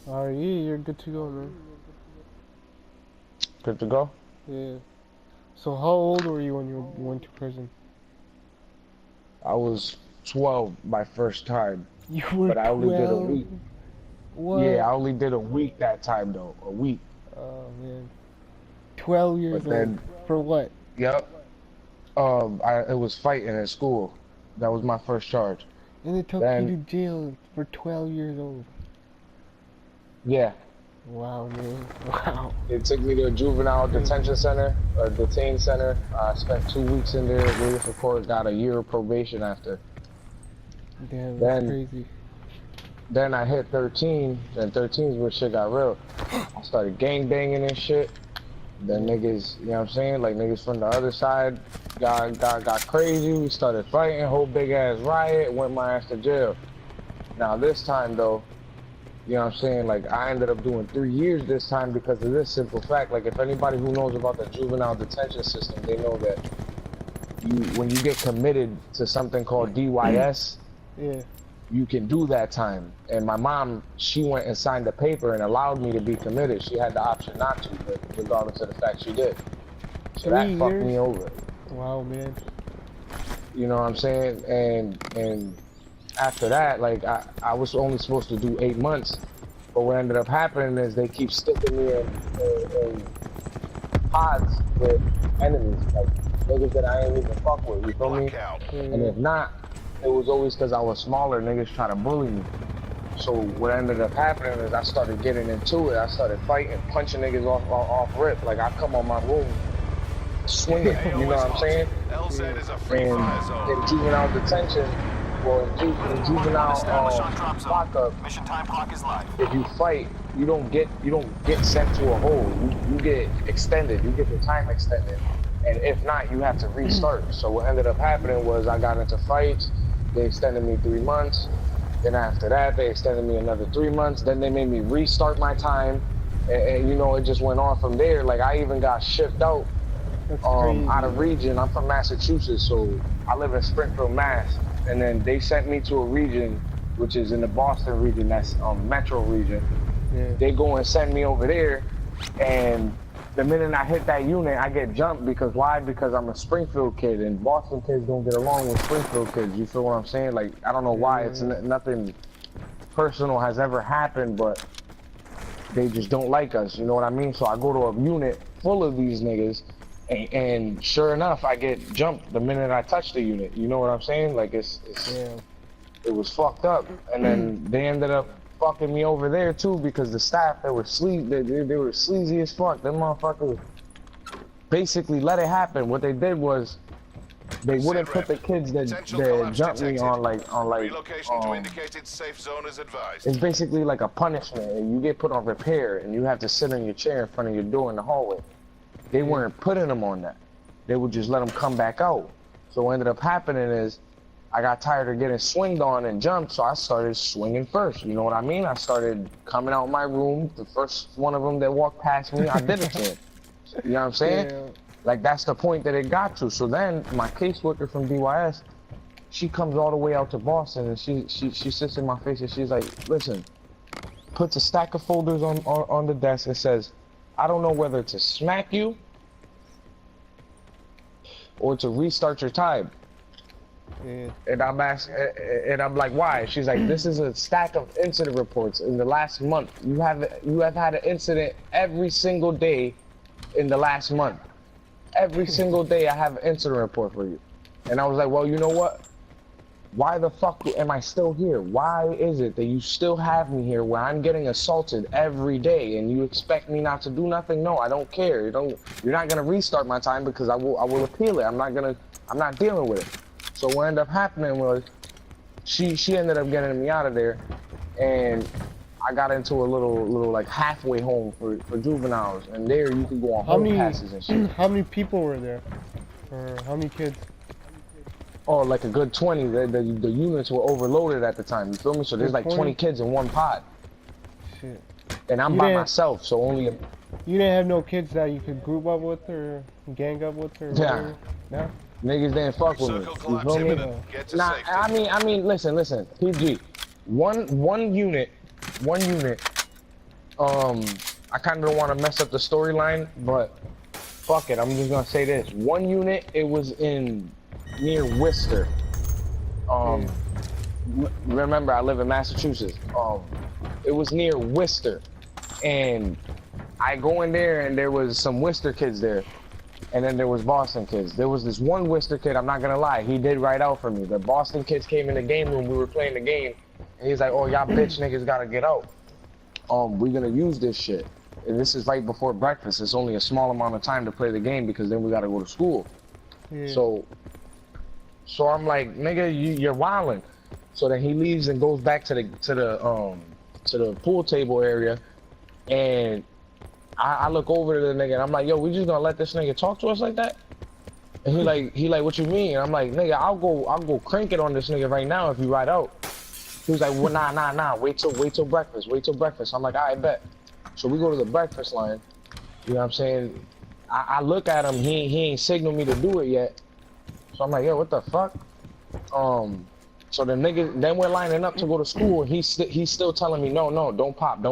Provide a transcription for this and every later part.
Alright, yeah, you're good to go, man. Good to go? Yeah. So how old were you when you went to prison? I was 12 my first time, You were but I only did a 12? week. Yeah, What? I only did a week that time though, a week. Oh, man. 12 years But old. then, For what? yep, it was fighting at school. That was my first charge. And they took you Then, to jail for 12 years old. yeah, Wow, man. Wow. they took me to a juvenile Crazy. detention center, or detain center. I spent 2 weeks in there, waiting for court, got a year of probation after. Damn, that's Then, crazy. then I hit 13, and 13 is where shit got real. I started gang banging and shit. Then niggas, you know what I'm saying? Like niggas from the other side got crazy. We started fighting, whole big ass riot, went my ass to jail. Now this time though, you know what I'm saying? Like I ended up doing 3 years this time because of this simple fact. Like if anybody who knows about the juvenile detention system, they know that when you get committed to something called DYS, Yeah. you can do that time. And my mom, she went and signed a paper and allowed me to be committed. She had the option not to, but regardless of the fact she did. So 3 that years? fucked me over. Wow, man. You know what I'm saying? And after that, like I was only supposed to do 8 months, but what ended up happening is they keep sticking me in pods with enemies, like niggas that I ain't even fuck with, you feel me? And if not, it was always because I was smaller, niggas try to bully me. So what ended up happening is I started getting into it. I started fighting, punching niggas off rip. Like I come on my room swinging, you know what I'm saying? And in juvenile detention, or in juvenile lockup, if you fight, you don't get sent to a hole. You get extended. You get the time extended. And if not, you have to restart. So what ended up happening was I got into fights. They extended me 3 months. Then after that, they extended me another 3 months. Then they made me restart my time. And you know, it just went on from there. Like I even got shipped out out of region. I'm from Massachusetts, so I live in Springfield, Mass. And then they sent me to a region, which is in the Boston region, that's metro region. Yeah. They go and send me over there, and the minute I hit that unit, I get jumped. Because why? Because I'm a Springfield kid, and Boston kids don't get along with Springfield kids. You feel what I'm saying? Like, I don't know why. It's nothing personal has ever happened, but they just don't like us. You know what I mean? So I go to a unit full of these niggas, and sure enough, I get jumped the minute I touch the unit. You know what I'm saying? Like, it was fucked up. And then they ended up fucking me over there too, because the staff, they were sleazy as fuck. Them motherfuckers basically let it happen. What they did was they wouldn't put the kids that jumped me on like safe zone is advised. it's basically like a punishment, and you get put on repair and you have to sit in your chair in front of your door in the hallway. They weren't putting them on that. They would just let them come back out. So what ended up happening is I got tired of getting swinged on and jumped, so I started swinging first. You know what I mean? I started coming out my room. The first one of them that walked past me, I did it to him. You know what I'm saying? Yeah. Like, that's the point that it got to. So then my caseworker from DYS, she comes all the way out to Boston, and she sits in my face and she's like, listen, puts a stack of folders on the desk and says, I don't know whether to smack you or to restart your time. Yeah. And I'm like, why? She's like, this is a stack of incident reports. In the last month, you have had an incident every single day in the last month. Every single day I have an incident report for you. And I was like, well, you know what? Why the fuck am I still here? Why is it that you still have me here where I'm getting assaulted every day and you expect me not to do nothing? No, I don't care. You're not gonna restart my time because I will appeal it. I'm not dealing with it. So what ended up happening was she ended up getting me out of there, and I got into a little like halfway home for juveniles, and there you can go on home passes and shit. How many people were there? Or how many kids? Oh, like a good 20. The units were overloaded at the time. You feel me? So there's like 20 kids in one pod. Shit. And I'm by myself, so only. You didn't have no kids that you could group up with or gang up with or whatever? No. Niggas didn't fuck with me. You feel me? Nah, I mean, listen, PG. One unit I kind of don't want to mess up the storyline, but fuck it, I'm just gonna say this. One unit, it was in near Worcester. Remember, I live in Massachusetts. It was near Worcester, and I go in there, and there was some Worcester kids there, and then there was Boston kids. There was this one Worcester kid, I'm not gonna lie, he did right out for me. The Boston kids came in the game room, we were playing the game, and he's like, oh, y'all bitch niggas gotta get out. We're gonna use this shit. And this is right before breakfast. It's only a small amount of time to play the game because then we gotta go to school. Yeah. So I'm like, nigga, you're wildin'. So then he leaves and goes back to the pool table area, and I look over to the nigga and I'm like, yo, we just gonna let this nigga talk to us like that? And he like, what you mean? And I'm like, nigga, I'll go crank it on this nigga right now if you ride out. He was like, well, nah, wait till breakfast. I'm like, all right, bet. So we go to the breakfast line, you know what I'm saying? I look at him, he ain't signaled me to do it yet. So I'm like, yo, what the fuck? So the nigga, then we're lining up to go to school, and he's still telling me, no, don't pop.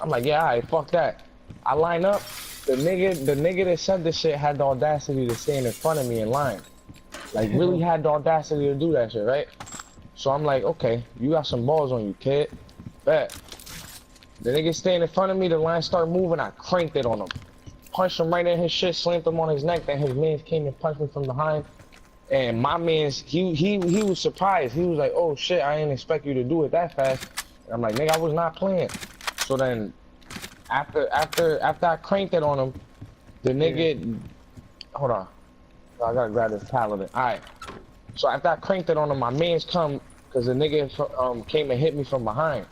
I'm like, yeah, alright, fuck that. I line up, the nigga that said this shit had the audacity to stand in front of me in line. Like, really had the audacity to do that shit, right? So I'm like, okay, you got some balls on you, kid. Bet. The nigga stand in front of me, the line start moving, I cranked it on him. Punched him right in his shit, slammed him on his neck, then his mans came and punched me from behind. And my mans, he was surprised. He was like, oh shit, I didn't expect you to do it that fast. And I'm like, nigga, I was not playing. So then, after I cranked it on him, the nigga, hold on. I gotta grab this paladin. Alright. So after I cranked it on him, my mans come, cause the nigga came and hit me from behind.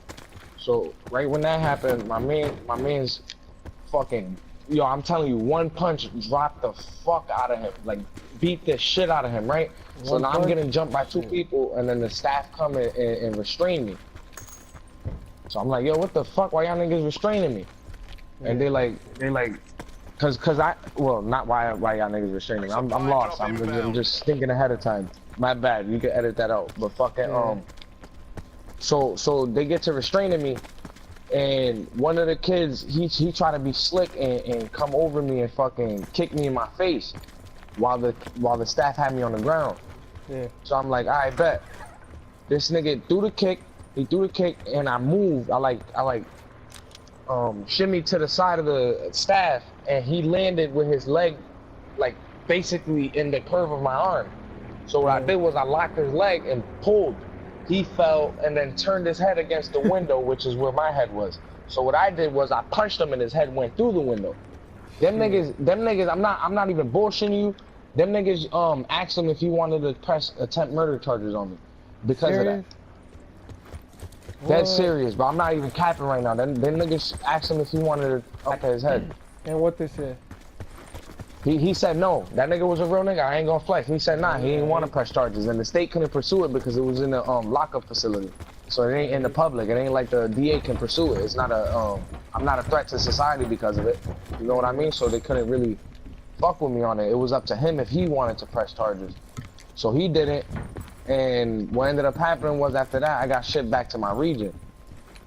So right when that happened, my man's fucking, yo, I'm telling you, one punch dropped the fuck out of him, like beat the shit out of him, right? So now I'm getting jumped by two people, and then the staff come and restrain me. So I'm like, yo, what the fuck? Why y'all niggas restraining me? And they like, cause I, well, not why y'all niggas restraining me. I'm lost. I'm just thinking ahead of time. My bad. You can edit that out. But fucking So they get to restraining me, and one of the kids, he tried to be slick and come over me and fucking kick me in my face, while the staff had me on the ground. Yeah. So I'm like, I bet. This nigga threw the kick. He threw the kick, and I moved. I like shimmied to the side of the staff, and he landed with his leg, like basically in the curve of my arm. So what I did was I locked his leg and pulled. He fell and then turned his head against the window, which is where my head was. So what I did was I punched him and his head went through the window. Them niggas, I'm not even bullshitting you. Them niggas asked him if he wanted to press attempt murder charges on me because of that. That's serious, but I'm not even capping right now. Them niggas asked him if he wanted to attack his head. And what they said? He said no. That nigga was a real nigga. I ain't gonna flex. He said nah. He didn't want to press charges, and the state couldn't pursue it because it was in the lockup facility. So it ain't in the public. It ain't like the DA can pursue it. It's not a I'm not a threat to society because of it. You know what I mean? So they couldn't really fuck with me on it. It was up to him if he wanted to press charges. So he didn't. And what ended up happening was after that, I got shipped back to my region.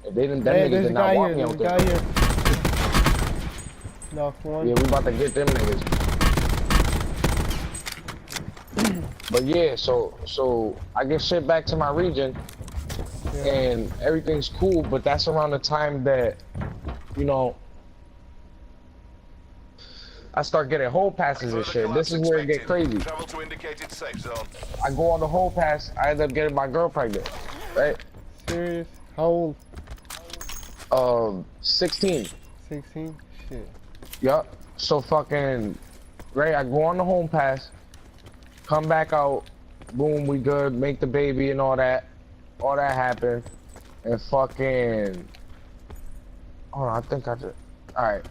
If they didn't, them niggas did not want me out there. Yeah, we about to get them niggas. But yeah, so I get shipped back to my region, and everything's cool. But that's around the time that, you know, I start getting whole passes and shit. This is where it get crazy. Travel to indicated safe zone. I go on the whole pass, I end up getting my girl pregnant, right? Serious? How old? 16. 16? Shit. Yup. So fucking, right, I go on the home pass, come back out, boom, we good, make the baby and all that happened, and fucking, hold on, I think I just, alright.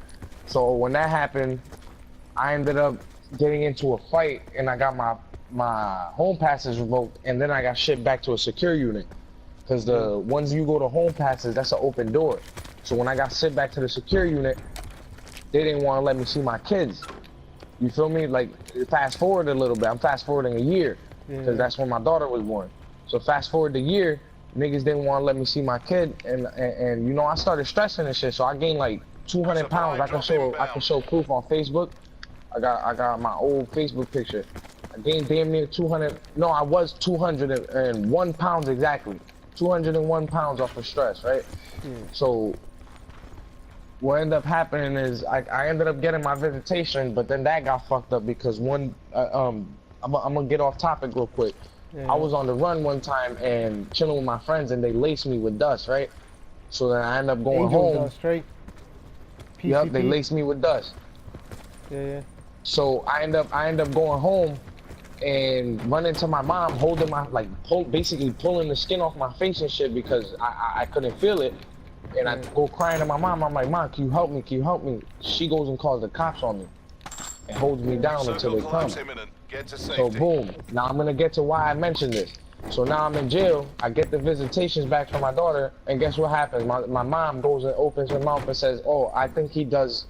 So when that happened, I ended up getting into a fight, and I got my home passes revoked, and then I got shipped back to a secure unit. Cause the ones you go to home passes, that's an open door. So when I got sent back to the secure unit, they didn't want to let me see my kids. You feel me? Like, fast forward a little bit. I'm fast forwarding a year, because that's when my daughter was born. So fast forward the year, niggas didn't want to let me see my kid, and you know, I started stressing and shit, so I gained like 200 pounds. I can show proof on Facebook. I got my old Facebook picture. I gained damn near 200. No, I was 201 pounds exactly. 201 pounds off of stress, right? So what ended up happening is I ended up getting my visitation, but then that got fucked up because I'm gonna get off topic real quick. I was on the run one time and chilling with my friends, and they laced me with dust, right? So then I ended up going home. Dust, right? Yep, they laced me with dust. Yeah. So I end up going home and running to my mom, holding my basically pulling the skin off my face and shit because I couldn't feel it. And I go crying to my mom. I'm like, Mom, can you help me? Can you help me? She goes and calls the cops on me and holds me down until they come. So boom. Now I'm gonna get to why I mentioned this. So now I'm in jail. I get the visitations back from my daughter, and guess what happens? My mom goes and opens her mouth and says, "Oh, I think he does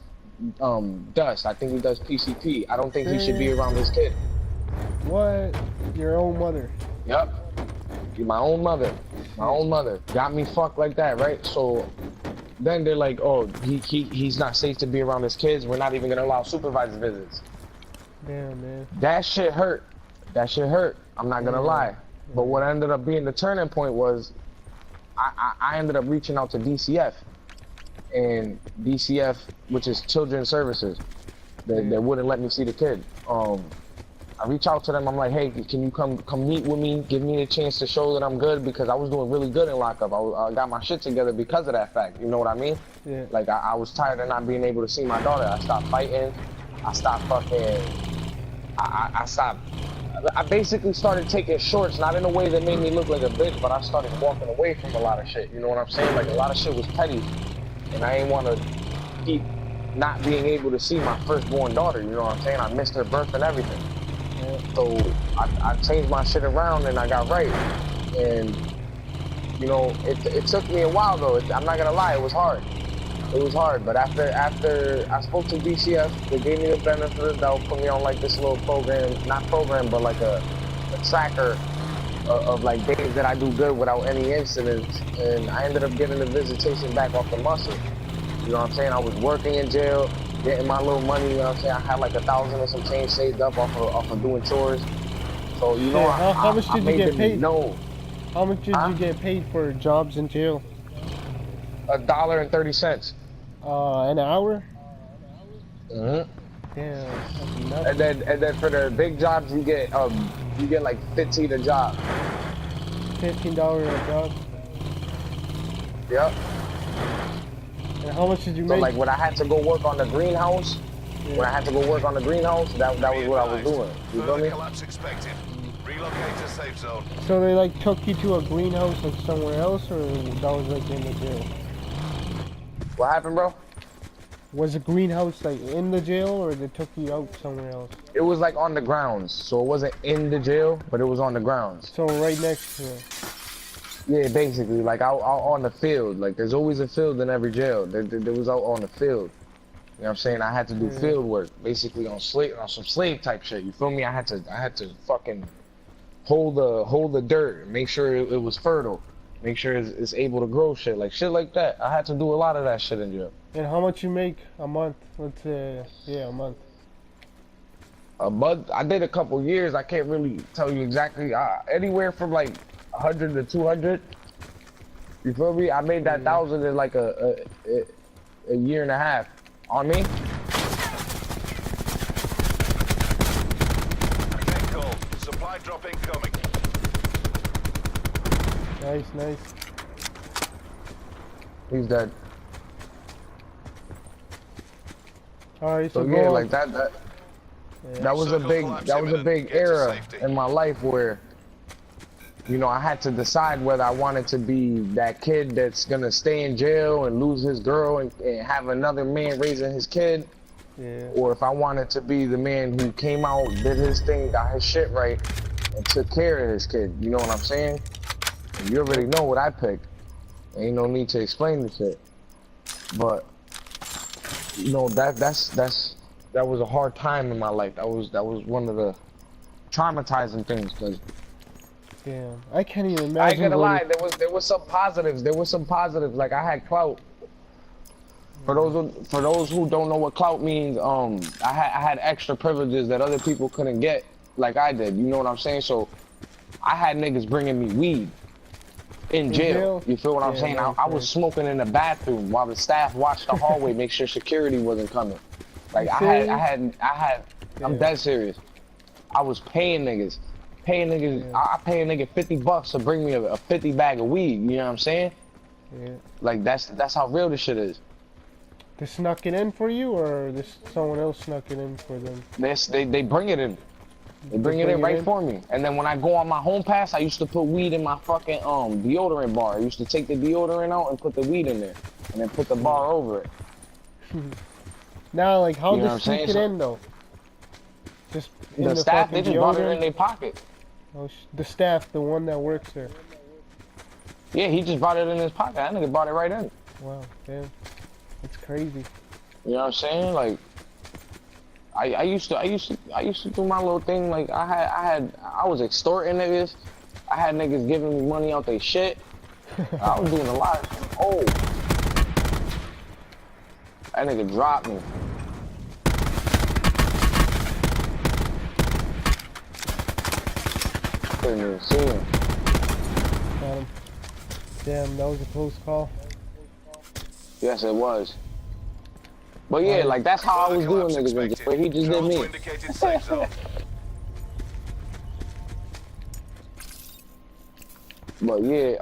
dust. I think he does PCP. I don't think he should be around this kid." What? Your own mother? Yep. My own mother. My own mother got me fucked like that, right? So then they're like, "Oh, he's not safe to be around his kids. We're not even gonna allow supervised visits." Damn, man. That shit hurt. That shit hurt. I'm not gonna lie. But what ended up being the turning point was I ended up reaching out to DCF, and DCF, which is Children's Services, they wouldn't let me see the kid. I reach out to them. I'm like, hey, can you come meet with me? Give me a chance to show that I'm good, because I was doing really good in lockup. I got my shit together because of that fact. You know what I mean? Yeah. Like I was tired of not being able to see my daughter. I stopped fighting. I stopped fucking. I stopped. I basically started taking shorts, not in a way that made me look like a bitch, but I started walking away from a lot of shit. You know what I'm saying? Like a lot of shit was petty, and I ain't want to keep not being able to see my firstborn daughter. You know what I'm saying? I missed her birth and everything. So I changed my shit around and I got right. And you know, it took me a while though. I'm not gonna lie, it was hard. It was hard, but after I spoke to DCF, they gave me the benefit of the doubt, put me on like this little program, not program, but like a tracker of like days that I do good without any incidents, and I ended up getting the visitation back off the muscle. You know what I'm saying? I was working in jail, getting my little money, you know what I'm saying? I had like 1,000 and some change saved up off of doing chores. So, you know, how much did you get paid? No. How much did you get paid for jobs in jail? $1.30. An hour? Mm-hmm. Damn, that's and then for the big jobs you get like 15 a job. $15 a job? Yep. And how much did you make? So like when I had to go work on the greenhouse, that was what I was doing. You feel me? Collapse expected. Relocate to safe zone. So they like took you to a greenhouse like somewhere else, or that was like in the jail? What happened, bro? Was the greenhouse like in the jail, or they took you out somewhere else? It was like on the grounds, so it wasn't in the jail, but it was on the grounds. So right next to it. Yeah, basically, like out on the field. Like there's always a field in every jail. There was out on the field. You know what I'm saying? I had to do field work, basically on some slave type shit. You feel me? I had to fucking hold the dirt, make sure it was fertile, make sure it's able to grow shit like that. I had to do a lot of that shit in jail. And how much you make a month? Let's say, yeah, a month. A month? I did a couple years. I can't really tell you exactly. Anywhere from like 100 to 200. You feel me? I made that 1,000 in like a year and a half. On me? Okay, cool. Supply drop incoming. Nice. He's dead. Alright, so yeah, like that was a big era in my life where, you know, I had to decide whether I wanted to be that kid that's gonna stay in jail and lose his girl and have another man raising his kid, or if I wanted to be the man who came out, did his thing, got his shit right, and took care of his kid. You know what I'm saying? And you already know what I picked. Ain't no need to explain the shit. But you know, that was a hard time in my life. That was one of the traumatizing things, cause Damn, I can't even imagine. I ain't gonna going lie, there was some positives. There was some positives. Like I had clout. For those who don't know what clout means, I had extra privileges that other people couldn't get, like I did. You know what I'm saying? So I had niggas bringing me weed in jail. You feel what I'm saying? I was smoking in the bathroom while the staff watched the hallway, make sure security wasn't coming. Like I had. I'm dead serious. I was paying niggas. I pay a nigga $50 to bring me a 50 bag of weed. You know what I'm saying? Yeah. Like that's how real this shit is. They snuck it in for you, or someone else snuck it in for them? They bring it in. They bring it in right for me. And then when I go on my home pass, I used to put weed in my fucking deodorant bar. I used to take the deodorant out and put the weed in there, and then put the bar over it. Now, like, how You know they what I'm sneak saying? it So- in though? Just in The staff, they fucking just brought it deodorant? in their pocket. Oh, the staff, the one that works there. Yeah, he just brought it in his pocket. That nigga brought it right in. Wow, damn, that's crazy. You know what I'm saying? Like, I used to do my little thing. Like, I was extorting niggas. I had niggas giving me money out they shit. I was doing a lot. Oh, that nigga dropped me. Couldn't even see him. Got him. Damn, that was a close call. Yes, it was. But yeah, like that's how I was doing niggas, but he just did me. Indicated safe zone. But yeah,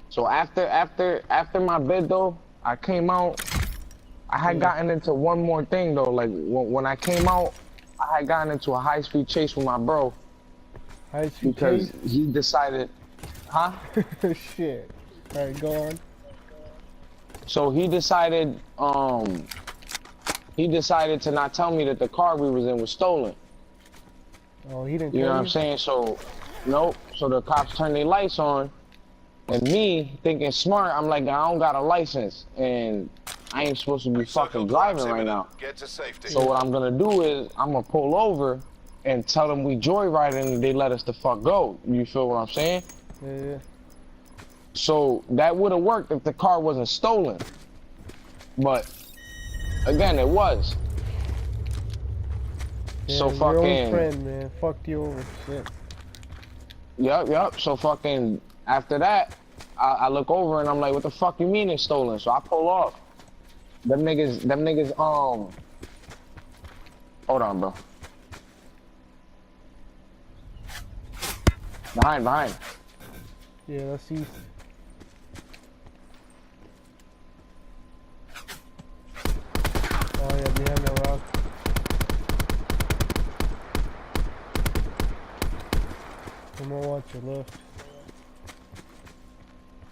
so after my bid though, I came out. I had gotten into one more thing though. Like when I came out, I had gotten into a high-speed chase with my bro. High-speed because he decided, huh? Shit. All right, go on. So he decided to not tell me that the car we was in was stolen. Oh, he didn't. You know what I'm saying? So, nope. So the cops turned their lights on, and me thinking smart, I'm like, I don't got a license, and I ain't supposed to be fucking driving right now. Get to safety. So what I'm gonna do is I'm gonna pull over and tell them we joyriding and they let us the fuck go. You feel what I'm saying? Yeah. So that would have worked if the car wasn't stolen. But again, it was. Yeah, So your fucking old friend, man, fucked you over. Shit. Yup. So fucking after that, I look over and I'm like, what the fuck you mean it's stolen? So I pull off. Them niggas, hold on, bro. Behind. Yeah, that's easy. Oh yeah, behind that rock. Come on, watch your left.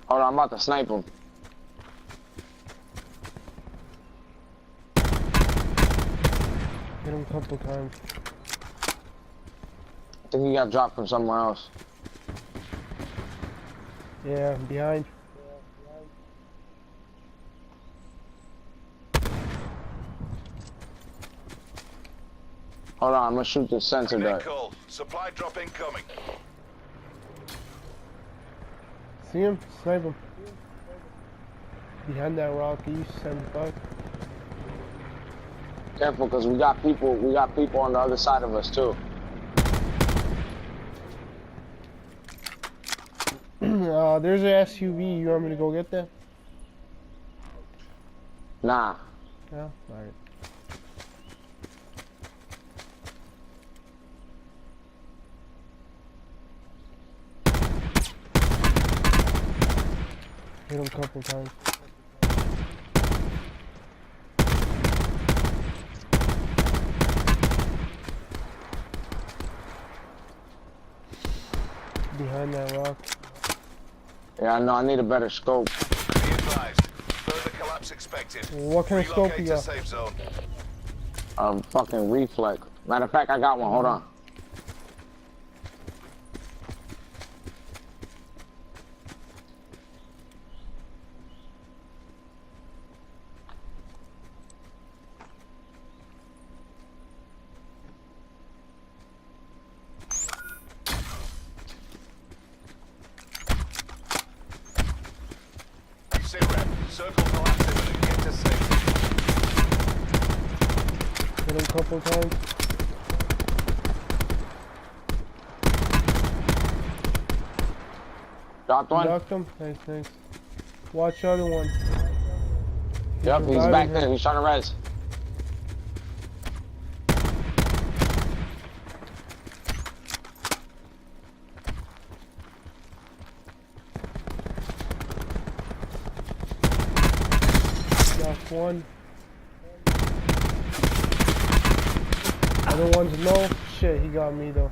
Hold on, I'm about to snipe him. Hit him a couple times. I think he got dropped from somewhere else. Yeah, behind. Hold on, I'm gonna shoot this sensor dart. Call. Supply drop incoming. See him? Snipe him. Behind that rock, east 75. Careful, cause we got people on the other side of us too. There's an SUV. You want me to go get that? Nah. Yeah? Alright. Hit him a couple times. Behind that rock. Yeah, I know. I need a better scope. Be advised. Further collapse expected. What kind of scope you Relocate got? to safe zone. Fucking reflex. Matter of fact, I got one. Hold on. Circle collapse imminent. Get to safety. Hit him a couple times. Dropped one. Knocked him. Nice, nice. Watch the other one. Yep, he's reviving back her. there. He's trying to res. Knocked one. Other one's low. Shit, he got me though.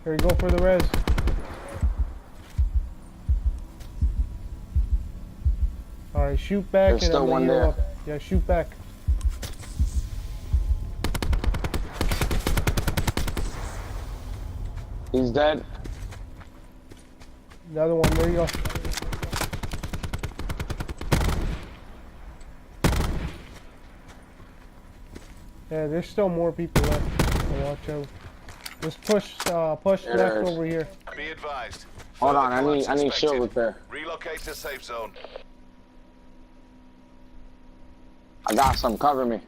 Here we go for the res. Alright, shoot back There's and still I'm one gonna heal there. up. Yeah, shoot back. He's dead. The other one, there you go. Yeah, there's still more people left. So watch out. Just push There left it is. over here. Be advised. Hold Further on, I need collapse shield expected. repair. Relocate to safe zone. I got some. Cover me.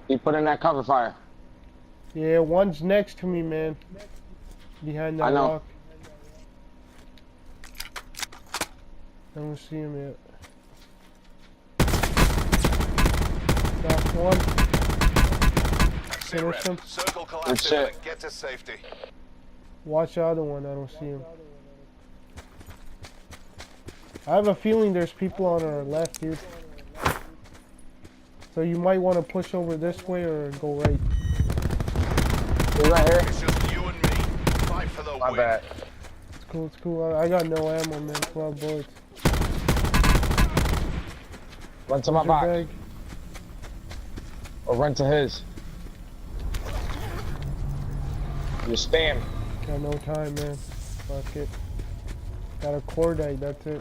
He put in that cover fire. Yeah, one's next to me, man. Behind that I know. rock. I don't see him yet. Knocked one. Sit Finish him. rep. Circle Good collapse shit. imminent. Get to safety. Watch the other one, I don't see him. I have a feeling there's people on our left, dude. So you might want to push over this way or go right. He's right here. It's just you and me. Fight for the My win. bad. It's cool, it's cool. I got no ammo, man. 12 bullets. Run to my Your box. bag. Or run to his. You spam. Got no time, man. Fuck it. Got a cordite, that's it.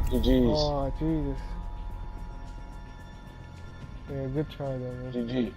GG's. Oh, Jesus. Yeah, good try though, man. GG.